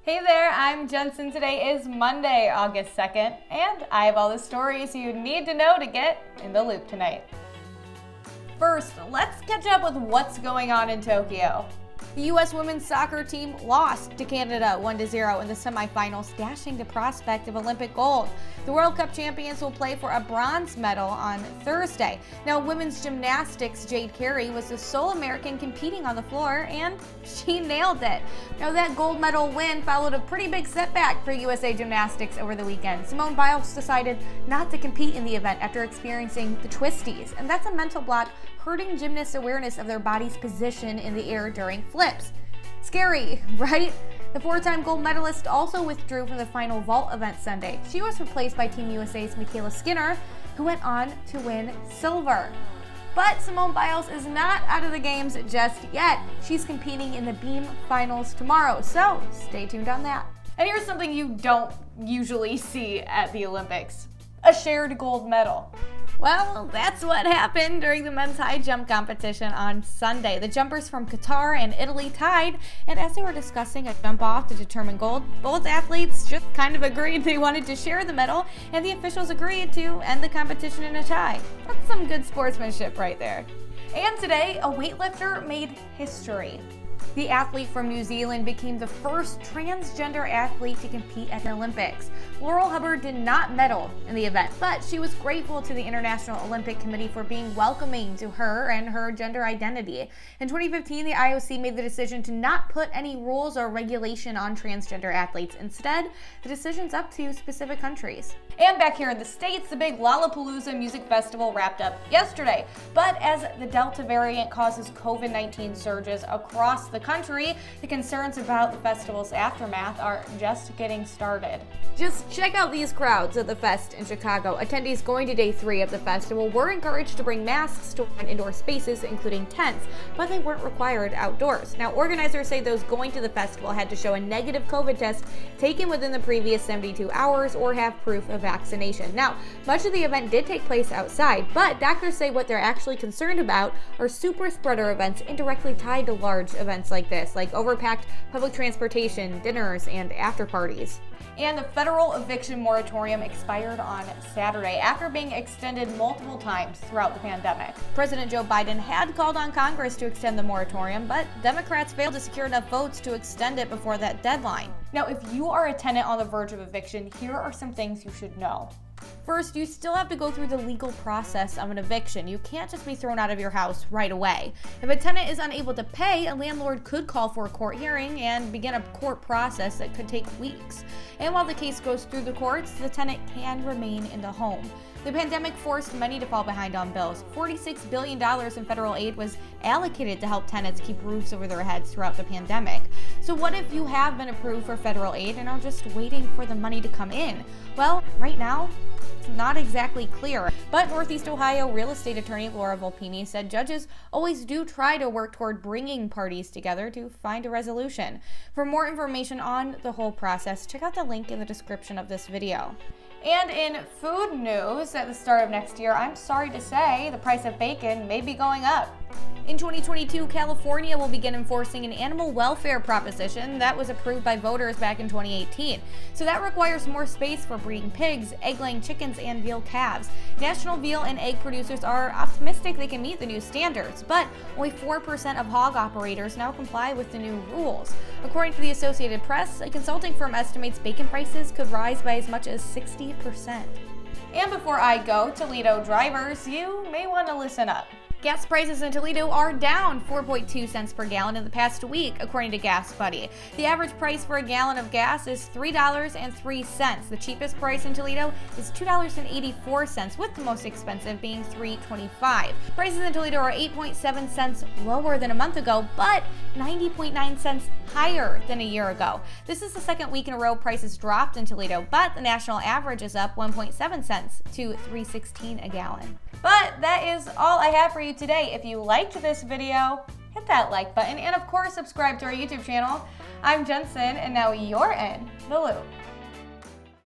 Hey there, I'm Jensen. Today is Monday, August 2nd, and I have all the stories you need to know to get in the loop tonight. First, let's catch up with what's going on in Tokyo. The U.S. women's soccer team lost to Canada 1-0 in the semifinals, dashing the prospect of Olympic gold. The World Cup champions will play for a bronze medal on Thursday. Now, women's gymnastics Jade Carey was the sole American competing on the floor, and she nailed it. Now, that gold medal win followed a pretty big setback for USA Gymnastics over the weekend. Simone Biles decided not to compete in the event after experiencing the twisties, and that's a mental block hurting gymnasts' awareness of their body's position in the air during flips. Scary, right? The four-time gold medalist also withdrew from the final vault event Sunday. She was replaced by Team USA's Michaela Skinner, who went on to win silver. But Simone Biles is not out of the games just yet. She's competing in the beam finals tomorrow, so stay tuned on that. And here's something you don't usually see at the Olympics: a shared gold medal. Well, that's what happened during the men's high jump competition on Sunday. The jumpers from Qatar and Italy tied, and as they were discussing a jump off to determine gold, both athletes just kind of agreed they wanted to share the medal, and the officials agreed to end the competition in a tie. That's some good sportsmanship right there. And today, a weightlifter made history. The athlete from New Zealand became the first transgender athlete to compete at the Olympics. Laurel Hubbard did not medal in the event, but she was grateful to the International Olympic Committee for being welcoming to her and her gender identity. In 2015, the IOC made the decision to not put any rules or regulation on transgender athletes. Instead, the decision's up to specific countries. And back here in the States, the big Lollapalooza music festival wrapped up yesterday. But as the Delta variant causes COVID-19 surges across the country, the concerns about the festival's aftermath are just getting started. Just check out these crowds at the fest in Chicago. Attendees going to day 3 of the festival were encouraged to bring masks to indoor spaces, including tents, but they weren't required outdoors. Now, organizers say those going to the festival had to show a negative COVID test taken within the previous 72 hours or have proof of vaccination. Now, much of the event did take place outside, but doctors say what they're actually concerned about are super spreader events indirectly tied to large events like this, like overpacked public transportation, dinners, and after parties. And the federal eviction moratorium expired on Saturday after being extended multiple times throughout the pandemic. President Joe Biden had called on Congress to extend the moratorium, but Democrats failed to secure enough votes to extend it before that deadline. Now, if you are a tenant on the verge of eviction, here are some things you should know. First, you still have to go through the legal process of an eviction. You can't just be thrown out of your house right away. If a tenant is unable to pay, a landlord could call for a court hearing and begin a court process that could take weeks. And while the case goes through the courts, the tenant can remain in the home. The pandemic forced many to fall behind on bills. $46 billion in federal aid was allocated to help tenants keep roofs over their heads throughout the pandemic. So what if you have been approved for federal aid and are just waiting for the money to come in? Well, right now, it's not exactly clear. But Northeast Ohio real estate attorney Laura Volpini said judges always do try to work toward bringing parties together to find a resolution. For more information on the whole process, check out the link in the description of this video. And in food news, at the start of next year, I'm sorry to say the price of bacon may be going up. In 2022, California will begin enforcing an animal welfare proposition that was approved by voters back in 2018. So that requires more space for breeding pigs, egg-laying chickens, and veal calves. National veal and egg producers are optimistic they can meet the new standards, but only 4% of hog operators now comply with the new rules. According to the Associated Press, a consulting firm estimates bacon prices could rise by as much as 60%. And before I go, Toledo drivers, you may want to listen up. Gas prices in Toledo are down 4.2 cents per gallon in the past week, according to Gas Buddy. The average price for a gallon of gas is $3.03. The cheapest price in Toledo is $2.84, with the most expensive being $3.25. Prices in Toledo are 8.7 cents lower than a month ago, but 90.9 cents higher than a year ago. This is the second week in a row prices dropped in Toledo, but the national average is up 1.7 cents to $3.16 a gallon. But that is all I have for you today. If you liked this video, hit that like button and of course subscribe to our YouTube channel. I'm Jensen and now you're in the loop.